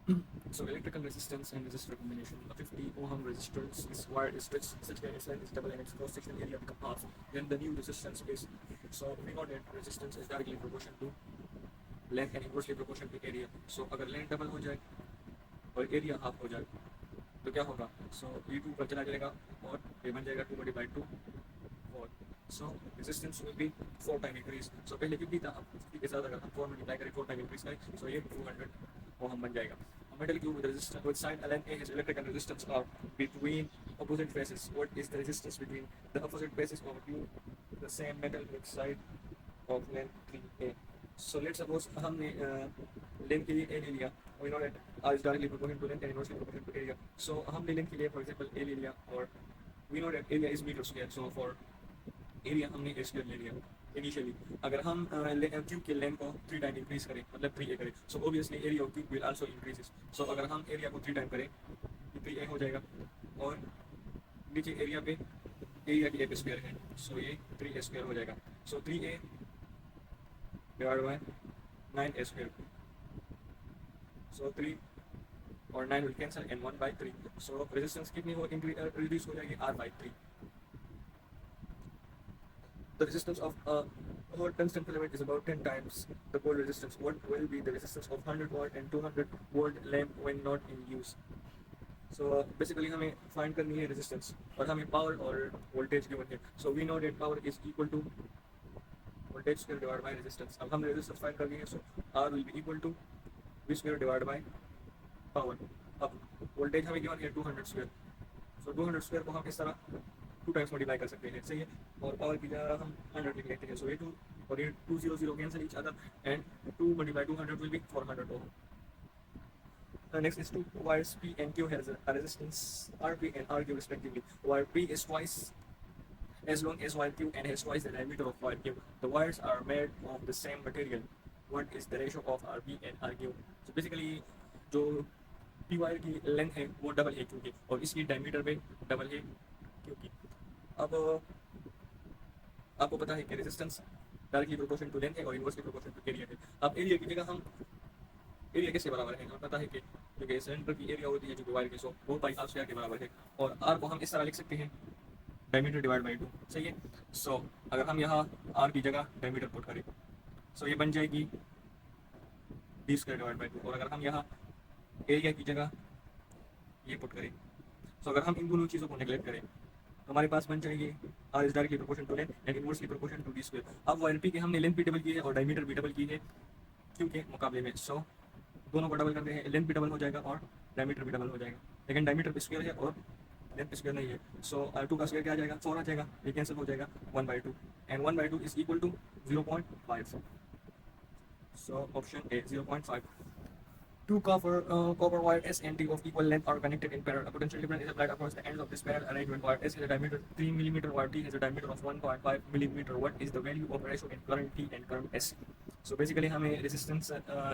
So electrical resistance and resistor combination. A 50 ohm resistor is wired is stretched such that its length is double and its cross sectional area become half. Then the new resistance is, so we know that resistance is directly proportional to length and inversely proportional to area. So अगर length double हो जाए और area half हो जाए तो क्या होगा? सो ये टू ऊपर चला जाएगा और ये बन जाएगा 2/2 4. So resistance will be 4 time increase. So पहले 50 था, अब 50 के साथ अगर हम 4 मल्टीप्लाई करें 4 टाइम इंक्रीज करें सो ये 200 ओहम बन जाएगा. A metal cube with resistance with side ln A, his electric and resistance are between opposite faces. What is the resistance between the opposite faces of a cube? The same metal with side of length 3A. So let's suppose हमने length के लिए A ले लिया. We know that R is directly proportional to length and inversely proportional to area. So हमने length के लिए for example A ले लिया और we know that area is meter square. So for area हमने ए स्क्वायर ले लिया इनिशियली. अगर हम क्यूब के लेंथ को 3 टाइम इंक्रीज करें मतलब 3a करें so obviously area of cube will also increases. So अगर हम एरिया को 3 टाइम करें तो 3a हो जाएगा और नीचे एरिया पे एरिया की एक स्क्वायर है सो ये 3a स्क्वायर हो जाएगा. So 3a divide by 9a square. So 3 और 9 will cancel and 1/3. So resistance कितनी हो रिड्यूस हो जाएगी r/3. The resistance of a whole tungsten filament is about 10 times the pole resistance. What will be the resistance of 100 watt and 200 volt lamp when not in use? So basically हमें find करनी है resistance और हमें power और voltage given है. So we know that power is equal to voltage square divided by resistance. अब हमने resistance find करनी है so R will be equal to V square divided by power. अब voltage हमें given है 200 square. So 200 square को हम इस तरह 2 टाइम्स मल्टीप्लाई कर सकते हैं, सही है. और पावर की जगह हम 100 लिख लेते हैं. सो ये 2 और ये 200 cancel each other and 2 multiply 200 will be 400 ohm. Next is two wires P and Q has a resistance RP and RQ respectively. Wire P is twice as long as wire Q and has twice the diameter of wire Q. The wires are made of the same material. What is the ratio of RP and RQ? So basically जो P wire की length है वो double है Q की और इसकी diameter भी double है Q की. अब आपको पता है कि resistance directly proportion to length है और इनवर्सली प्रोपोर्शन टू एरिया है. अब एरिया की जगह हम एरिया कैसे बराबर है? हमें पता है कि जो कि सिलेंडर की एरिया होती है जो कि वायर की सो वो पाई आर स्क्वायर के बराबर है और आर को हम इस तरह लिख सकते हैं डायमीटर डिवाइड बाई 2, सही है. सो अगर हम यहाँ आर की जगह डायमीटर पुट करें सो ये बन जाएगी डी स्क्वायर डिवाइड बाई 2 और अगर हम यहाँ एरिया की जगह ये पुट करें सो अगर हम इन दोनों चीज़ों को नेगलेक्ट करें तो हमारे पास बन जाएगी R is directly proportion to length and inversely proportion to D square. अब वायर पी के हमने लेंथ भी डबल की है और डायमीटर भी डबल की है क्यू के मुकाबले में. सो दोनों को डबल करते हैं, लेंथ भी डबल हो जाएगा और डायमीटर भी डबल हो जाएगा. लेकिन डायमीटर भी स्क्वायर है और लेंथ स्क्वायर नहीं है. सो टू का स्क्वायर क्या आ जाएगा? 4 आ जाएगा. ये कैंसिल हो जाएगा 1/2 and 1/2 is equal to 0.5. So option A 0.5. Two copper wire S and T of equal length are connected in parallel. A potential difference is applied across the ends of this parallel arrangement. Wire S has a diameter 3 mm, wire T has a diameter of 1.5 mm. What is the value of ratio in current T and current S? So basically हमें resistance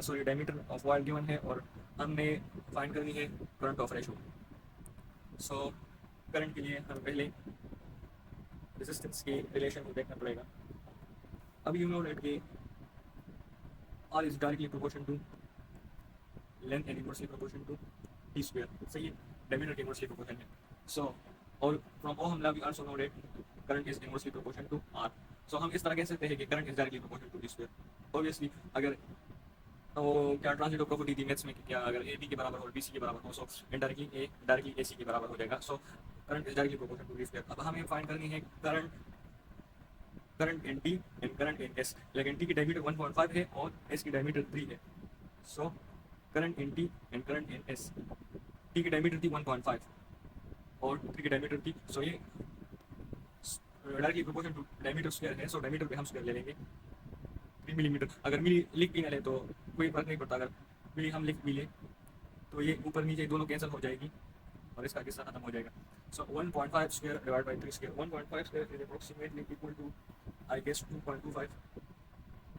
sorry diameter of wire given है और हमने find करनी है current of ratio. So current के लिए हमें पहले resistance के relation को देखना पड़ेगा. अब you know that कि R is directly proportional to length and inversely proportion to T square, सही है. डायमीटर के इनवर्सली प्रोपोर्शन है. सो और from Ohm law we also know that current is inversely proportion to R. So हम इस तरह कह सकते हैं कि current is directly proportion to T square. Obviously अगर वो क्या ट्रांजिटिव प्रॉपर्टी थी मैथ्स में कि क्या अगर ए बी के बराबर और बी सी के बराबर हो सो इनडायरेक्टली ए डायरेक्टली ए सी के बराबर हो जाएगा. So current is directly proportion to T square. अब हमें फाइंड करनी है current in T and current in S. लेकिन टी की डायमीटर 1.5 है और एस की डायमीटर 3 है. So current in T and current in S. T की डायमीटर थी 1.5 और 3 की डायमीटर थी. सो ये directly proportion to diameter square है. सो डायमीटर पे हम स्क्वायर ले लेंगे 3 मिलीमीटर. अगर मिली लिख भी ना ले तो कोई फर्क नहीं पड़ता. अगर मिली हम लिख भी ले तो ये ऊपर नीचे दोनों कैंसिल हो जाएगी और इसका किस्सा खत्म हो जाएगा. So 1.5 square divide by 3 square. 1.5 square is approximately equal to I guess 2.25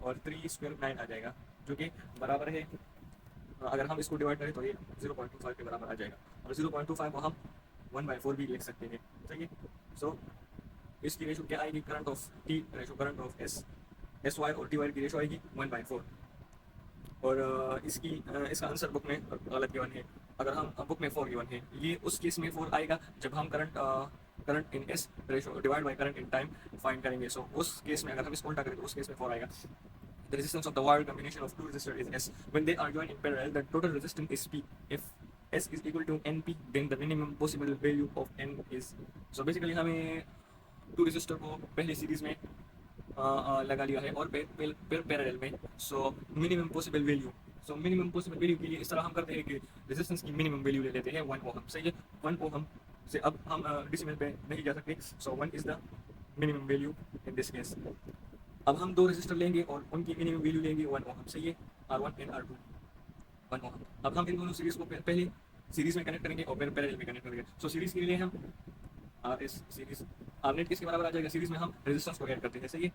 और 3 स्क्वायर 9 आ जाएगा जो कि बराबर है. अगर हम इसको डिवाइड करें तो ये 0.25 के बराबर आ जाएगा और 0.25 को हम 1/4 भी लिख सकते हैं, सही है. सो इसकी रेशो क्या आएगी? Current of T ratio current of S. S Y और टी वाई की रेशो आएगी 1/4. और इसका आंसर बुक में गलत गिवन है। अगर हम बुक में 4 गिवन है, ये उस केस में 4 आएगा जब हम current in S ratio divide by current in time find करेंगे। सो उस केस में अगर हम इसको उल्टा करें तो उस केस में 4 आएगा। The resistance of the wire combination of two resistors is S. When they are joined in parallel, the total resistance is P. If S is equal to NP, then the minimum possible value of N is. So basically हमें to resistor को पहले series में लगा लिया है और फिर parallel में। सो मिनिमम पॉसिबल वैल्यू के लिए इस तरह हम करते हैं कि रेजिस्टेंस की मिनिमम वैल्यू ले लेते हैं 1 ओहम। सही है, 1 ओहम से अब हम डिसिमल पे नहीं जा सकते। सो 1 is the minimum value in this case. अब हम दो रेजिस्टर लेंगे और उनकी मिनिमम वैल्यू लेंगे 1 ओहम। सही है, R1 एंड R2 1 ओहम। अब हम इन दोनों सीरीज को पहले सीरीज में कनेक्ट करेंगे और फिर पैरेलल में कनेक्ट करेंगे। सो सीरीज के लिए हम RS सीरीज R नेट किसके बराबर आ जाएगा, सीरीज में हम रेजिस्टेंस को ऐड करते हैं। सही है,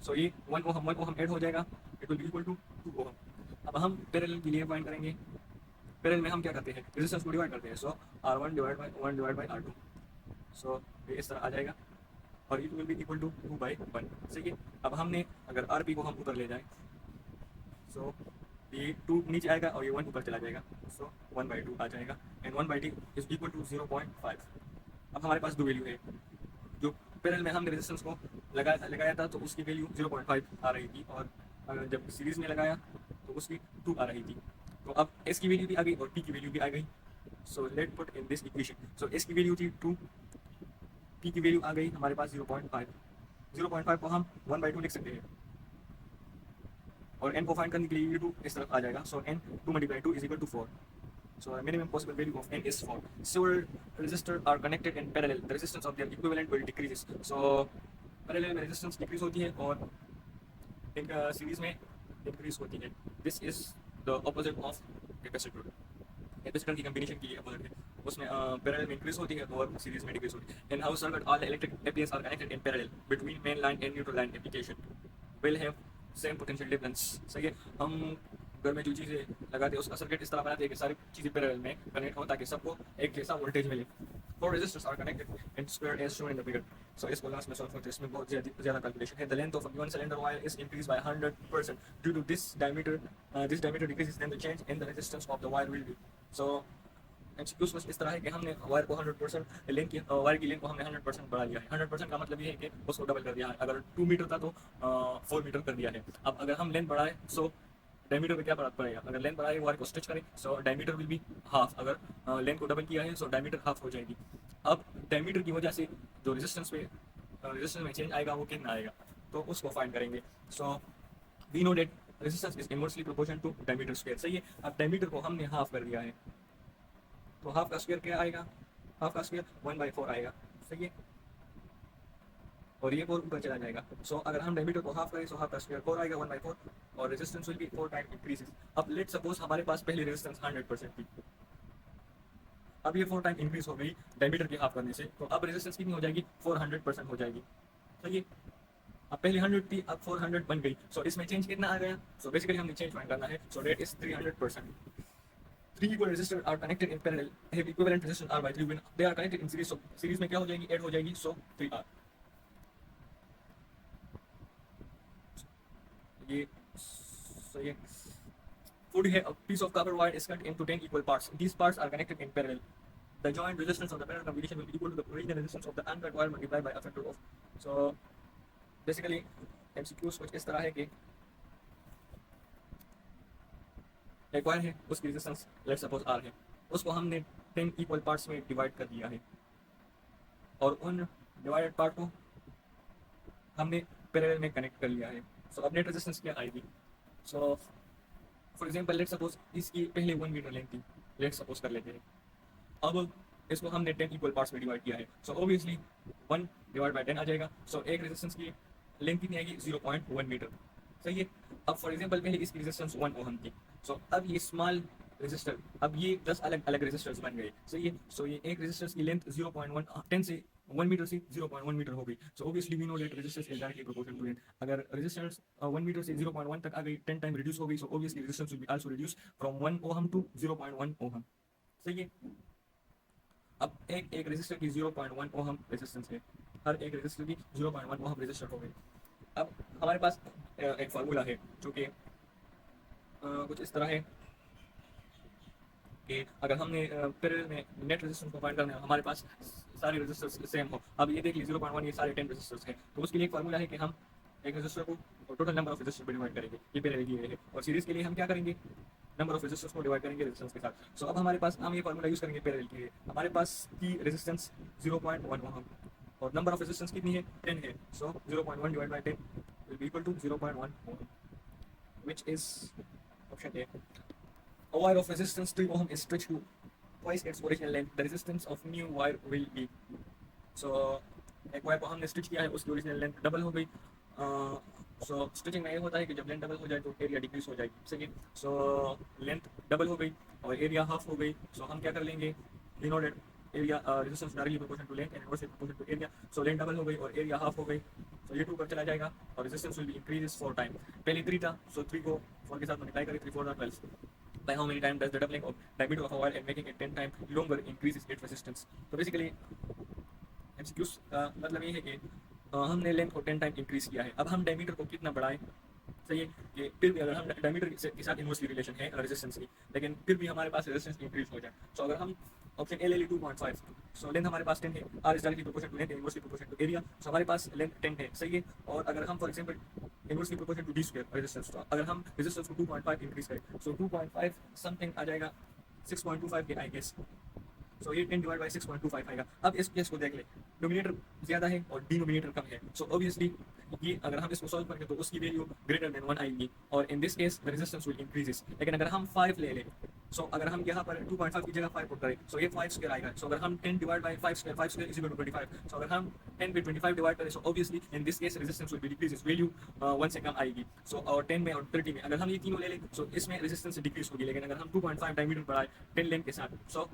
सो ये 1 ओहम ऐड हो जाएगा, it will be equal to 2 ohm. अब हम पैरेलल के लिए फाइंड करेंगे। पैरेलल में हम क्या करते हैं, रेजिस्टेंस को डिवाइड करते हैं। सो R1 डिवाइड बाय R2। सो ये इस तरह आ जाएगा और it will be equal to 2/1। सही है, अब हमने अगर RP को हम ऊपर ले जाएं, सो ये 2 नीचे आएगा और ये 1 ऊपर चला जाएगा। सो 1/2 आ जाएगा एंड 1/2 इज इक्वल टू 0.5। अब हमारे पास दो वैल्यू है। जो पैरेलल में हमने रेजिस्टेंस को लगाया था तो उसकी वैल्यू 0.5 आ रही थी, और जब सीरीज में लगाया तो उसकी 2 आ रही थी। तो अब एस की वैल्यू भी आ गई और पी की वैल्यू भी आ गई। So let put in this equation. So S की वैल्यू थी 2, पी की वैल्यू आ गई हमारे पास 0.5। 0.5 को हम 1/2 लिख सकते हैं और n को फाइंड करने के लिए ये 2 इस तरफ आ जाएगा। So n 2 × 2 is equal to 4। So the minimum possible value of N is 4. Several resistors are connected in parallel. The resistance of their equivalent will decreases. So parallel में resistance decrease होती है और एक सीरीज में increase होती है। This is the opposite of capacitor. Capacitor की combination की अपोजिट है, उसमें पैरेलल में इंक्रीज होती है और सीरीज में डिक्रीज होती है। In house circuit all electric appliances are connected in parallel between main line and neutral line application will have same potential difference. सही है, हम घर में जो चीज़ें लगाते हैं उसका सर्किट इस तरह बनाते हैं कि सारी चीज़ें पैरेलल में कनेक्ट हो ताकि सबको एक जैसा वोल्टेज मिले। Four resistors are connected in square as shown in the figure. So इसको लास्ट में सॉल्व करते हैं, इसमें बहुत ज़्यादा कैलकुलेशन है। The length of given cylinder wire is increase by 100% due to this diameter decreases then the change in the resistance of the wire will be. So MCQs कुछ इस तरह है कि हमने वायर को 100% वायर की लेंथ को हमने 100% बढ़ा लिया है। 100% का मतलब ये है कि उसको डबल कर दिया है। अगर 2 मीटर था तो 4 मीटर कर दिया है। अब अगर हम लेंथ बढ़ाएं सो डायमीटर पे क्या फर्क पड़ेगा। अगर लेंथ बढ़ाए वायर को स्ट्रेच करें so diameter will be half. अगर लेंथ को डबल किया है सो डायमीटर हाफ हो जाएगी। अब डायमीटर की वजह से जो रेजिस्टेंस में चेंज आएगा वो कितना आएगा तो उसको फाइंड करेंगे। So we know that resistance is inversely proportional to diameter square. सही है, अब डायमीटर को हमने हाफ कर दिया है तो हाफ का स्क्वायर क्या आएगा, हाफ का स्क्वायर 1/4 आएगा। सही है, और ये 4 ऊपर चला जाएगा। सो अगर हम डायमीटर को हाफ करें सो हाफ का स्क्वायर 4 आएगा 1/4 और resistance will B 4 time increases. अब लेट सपोज हमारे पास पहले रेजिस्टेंस 100% थी, अब ये 4 टाइम इंक्रीज हो गई डायमीटर की हाफ करने से, तो अब रेजिस्टेंस कितनी हो जाएगी 400% हो जाएगी। सही है, अब पहले 100 थी अब 400 बन गई। सो इसमें चेंज कितना आ गया, सो बेसिकली हमने चेंज फाइंड करना है। सो date is 300%। 3 equal resistors are connected in parallel, have equivalent resistance R by 3 when they are connected in series। so series में क्या हो जाएगी, ऐड हो जाएगी, so 3R। ये so ये would have a piece of copper wire is cut into 10 equal parts. These parts are connected in parallel. The joint resistance of the parallel combination will be equal to the original resistance of the uncut wire multiplied by a factor of। so basically MCQs कुछ इस तरह है कि एक wire है उसकी resistance let suppose R है, उसको हमने 10 इक्वल पार्ट्स में डिवाइड कर दिया है और उन डिवाइडेड पार्ट को हमने पैरेलल में कनेक्ट कर लिया है। सो अब नेट रेजिस्टेंस क्या आएगी। So for example let suppose इसकी पहले 1 मीटर लेंथ थी, लेट सपोज कर लेते हैं। अब इसको हमने 10 इक्वल पार्ट्स में डिवाइड किया है। सो ऑब्वियसली 1 डिवाइड बाय 10 आ जाएगा। सो एक रेजिस्टेंस की लेंथ कितनी आएगी 0.1 मीटर। सही है, अब फॉर एग्जांपल पहले इसकी रेजिस्टेंस 1 ओहम थी। सो अब ये स्मॉल रेजिस्टर, अब ये 10 अलग अलग रेजिस्टर्स बन गए। सही है, सो ये एक रेजिस्टर्स की लेंथ 0.1 10 से 1 मीटर से 0.1 मीटर हो गई। So obviously we know that resistance is directly proportional to length. अगर रेजिस्टेंस 1 मीटर से 0.1 तक आ गई, 10 टाइम रिड्यूस हो गई, so obviously resistance will be also reduce from 1 ohm to 0.1 ohm. सही है, अब एक रेजिस्टर की 0.1 ओहम रेजिस्टेंस है, हर एक रेजिस्टर की 0.1 ओहम रेजिस्टर हो गई। अब हमारे पास एक फार्मूला है जो कि कुछ इस तरह है कि अगर हमने पैरेलल में नेट रेजिस्टेंस को फाइंड करना है, हमारे पास सारे रेजिस्टर्स सेम हो। अब ये देख लीजिए 0.1 ये सारे 10 रेजिस्टर्स हैं, तो उसके लिए एक फार्मूला है कि हम एक रेजिस्टर को टोटल नंबर ऑफ रेजिस्टर पे डिवाइड करेंगे, ये पैरेलल की है। और सीरीज के लिए हम क्या करेंगे, नंबर ऑफ रेजिस्टर्स को डिवाइड करेंगे रेजिस्टेंस के साथ। सो अब हमारे पास हम ये फार्मूला यूज करेंगे पैरेलल के लिए। हमारे पास की रेजिस्टेंस 0.1 ओम और नंबर ऑफ रेजिस्टेंस कितनी है, 10 है। So 0.1 divide by 10 will be equal to 0.1 ohm, which is option A. A wire of resistance 3 ohm is stretched to twice its original length. The resistance of new wire will be. So एक wire को हमने stitch किया है, उसकी original length double हो गई। सो stitching में ये होता है कि जब लेंथ डबल हो जाए तो एरिया डिक्रीज हो जाएगी, सही है। सो लेंथ डबल हो गई और एरिया हाफ हो गई। सो हम क्या कर लेंगे, denoted area resistance directly proportional to length and inversely proportional to area. So length double हो गई और एरिया हाफ हो गई, सो ये 2 पर चला जाएगा और resistance will B increases for time. पहले 3 था, सो 3 को 4 के साथ मल्टीप्लाई करें, 3 4 12। By how many times does the doubling of diameter of a wire and making it 10 times longer increases its resistance? तो बेसिकली एमसीक्यूज का मतलब ये है कि हमने लेंथ को 10 टाइम इंक्रीज किया है। अब हम डायमीटर को कितना बढ़ाएं, सही है कि फिर भी अगर हम डायमीटर के साथ इनवर्सली रिलेशन है रेजिस्टेंस की, लेकिन फिर भी हमारे पास रेजिस्टेंस इंक्रीज हो जाए। सो अगर हम ऑप्शन ए ले ली 2.5, सो लेंथ हमारे पास 10 है, R is directly proportional to length inversely proportional to area. So हमारे पास लेंथ 10 है, सही है। और अगर हम for example inversely proportional to D square resistance, तो अगर हम रेजिस्टेंस को 2.5 इंक्रीज करें, सो 2.5 समथिंग आ जाएगा 6.25 के आई गेस। सो ये 10 डिवाइड बाई 6.25 आएगा। अब इस केस को देख ले, डोमिनेटर ज्यादा है और डिनोमिनेटर कम है। सो ऑब्वियसली ये अगर हम इसको सॉल्व करेंगे तो उसकी वैल्यू ग्रेटर देन 1 आएगी और इन this case the resistance will increases. लेकिन अगर हम 5 ले लें, सो अगर हम यहाँ पर 2.5 की जगह 5 पुट करें, सो ये 5 स्क्वायर आएगा। सो अगर हम 10 divide by 5 square is equal to 25। So अगर हम 10 पे 25 डिवाइड करें, so obviously in this case resistance will be decreases, value 1 से कम आएगी। सो और 10 में और 30 में अगर हम ये तीनों ले लें, सो इसमें रेजिस्टेंस डिक्रीज होगी। लेकिन अगर हम 2.5 डायमीटर बढ़ाए 10 लेंथ के साथ, सो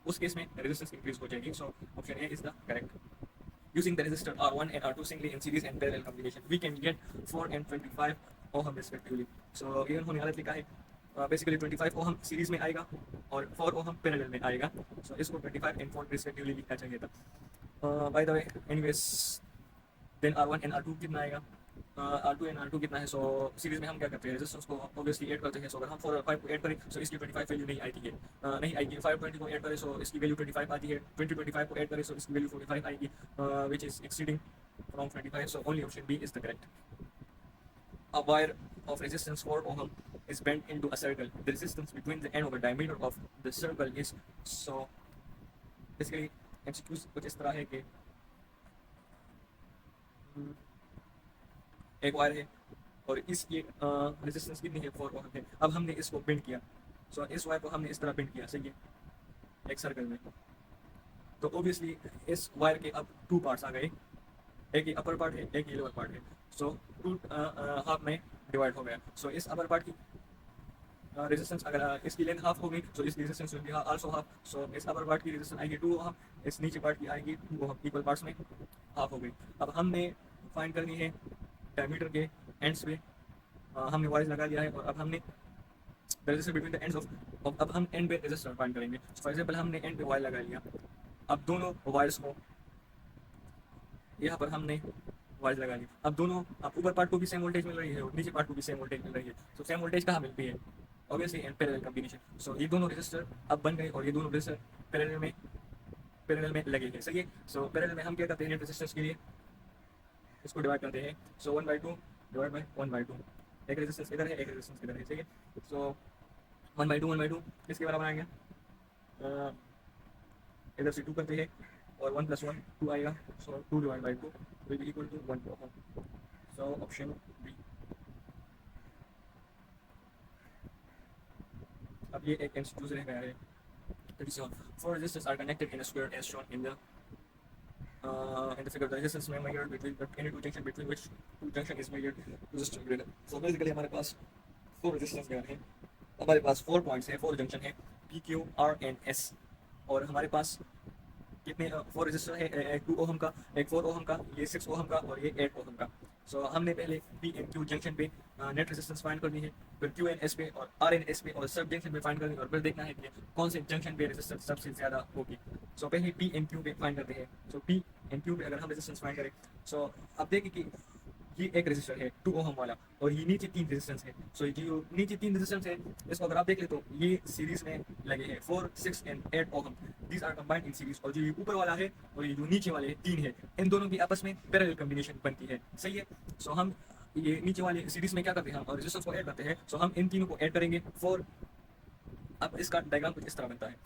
उस केस में रेजिस्टेंस इंक्रीज हो जाएगी। सो option A is the correct. Using the resistor R1 and R2 singly in series and parallel combination, we can get 4 and 25 ohm respectively. So even होने वाला लिखा है बेसिकली 25 ओहम सीरीज में आएगा और 4 ओहम पैरेलल में आएगा। सो इसको 25 and 4 रिस्पेक्टिवली लिखना चाहिए था। By the way anyways then R1 and R2 कितना आएगा, R2 and R2 कितना है। सो सीरीज में हम क्या करते हैं, रेजिस्टेंस को ऑब्वियसली ऐड करते हैं। सो अगर हम 4 और 5 को ऐड करें, सो इसकी 25 वैल्यू नहीं आती है, नहीं आएगी। 5 20 को ऐड करें, सो इसकी वैल्यू 25 आती है। 20 25 को ऐड करें, सो इसकी वैल्यू 45 आएगी, which is exceeding from 25। So only option B is the correct. A wire of resistance 4 ohm is bent into a circle. The resistance between the end of the diameter of the circle is so. Basically MCQs कुछ इस तरह है कि एक wire है और इसकी resistance कितनी है, 4 ओम है। अब हमने इसको बेंड किया, सो इस वायर को हमने इस तरह बेंड किया, सही है, एक सर्कल में। तो ऑब्वियसली इस वायर के अब 2 पार्ट्स आ गए, एक ही अपर पार्ट है, एक ही लोअर पार्ट है। सो 2 हाफ में डिवाइड हो गया। सो इस अपर पार्ट की रेजिस्टेंस अगर इसकी लेंथ हाफ हो गई, सो इसकी resistance will be also half. So इस अपर पार्ट की रेजिस्टेंस आएगी 2 ओम, इस नीचे पार्ट की आएगी 2 ओम, इक्वल पार्ट्स में हाफ हो गई। अब हमने फाइंड करनी है डायमीटर के एंड्स पे, हमने वायर्स लगा लिया है और अब हमने resistance between the ends of, अब हम एंड पे रेजिस्टेंस फाइंड करेंगे। फॉर एग्जांपल हमने एंड पे वायर लगा लिया, अब दोनों वायर्स को यहाँ पर हमने वायर्स लगा ली। अब दोनों, अब ऊपर पार्ट को भी सेम वोल्टेज मिल रही है और नीचे पार्ट को भी सेम वोल्टेज मिल रही है। सो सेम वोल्टेज कहाँ मिलती है, ऑब्वियसली इन पैरेलल कॉम्बिनेशन। सो ये दोनों रेजिस्टर अब बन गए और ये दोनों रेजिस्टर पैरेलल में लगे हैं, सही है। सो पैरेलल में हम क्या करते हैं, रेजिस्टेंस के लिए इसको डिवाइड करते हैं। सो 1/2 डिवाइड बाय 1/2, एक रेजिस्टेंस इधर है, एक रेजिस्टेंस इधर है, ठीक है। सो 1/2 किसके बराबर आएगा, इधर से 2 करते हैं और 1 + 1 2 आएगा। So 2 divide by 2 will be equal to 1 ohm. So option B. अब ये एक एमसीक्यू रह गया है 37। 4 resistors are connected in a square as shown in the figure. The resistance may measured between any two junction between which two junction is measured resistor grid. So basically हमारे पास 4 resistors हैं, हमारे पास 4 points हैं, 4 junction है P, Q, R and S। और हमारे पास कितने 4 resistor है, एक 2 ओहम का, एक 4 ओहम का, ये 6 ओहम का और ये 8 ओहम का। सो हमने पहले P and Q जंक्शन पे नेट रेजिस्टेंस फाइंड करनी है, फिर Q and S पे और R and S पे और सब जंक्शन पे फाइंड करनी है और फिर देखना है कि कौन से जंक्शन पे रेजिस्टेंस सबसे ज़्यादा होगी। सो पहले P and Q पे फाइंड करते हैं। सो P and Q पे अगर हम रेजिस्टेंस फाइंड करें, सो अब देखिए कि ये एक रेजिस्टर है 2 ओहम वाला, और ये नीचे 3 रेजिस्टेंस है। सो ये जो नीचे 3 रेजिस्टेंस है, इसको अगर आप देख ले तो ये सीरीज में लगे हैं 4, 6 and 8 ohm, these are combined in series. और जो ये ऊपर वाला है और ये जो नीचे वाले 3 है, इन दोनों की आपस में पैरेलल कॉम्बिनेशन बनती है, सही है। सो हम ये नीचे वाले सीरीज में क्या करते हैं, हम रेजिस्टेंस को ऐड करते हैं। सो हम इन तीनों को ऐड करेंगे 4। अब इसका डायग्राम कुछ इस तरह बनता है।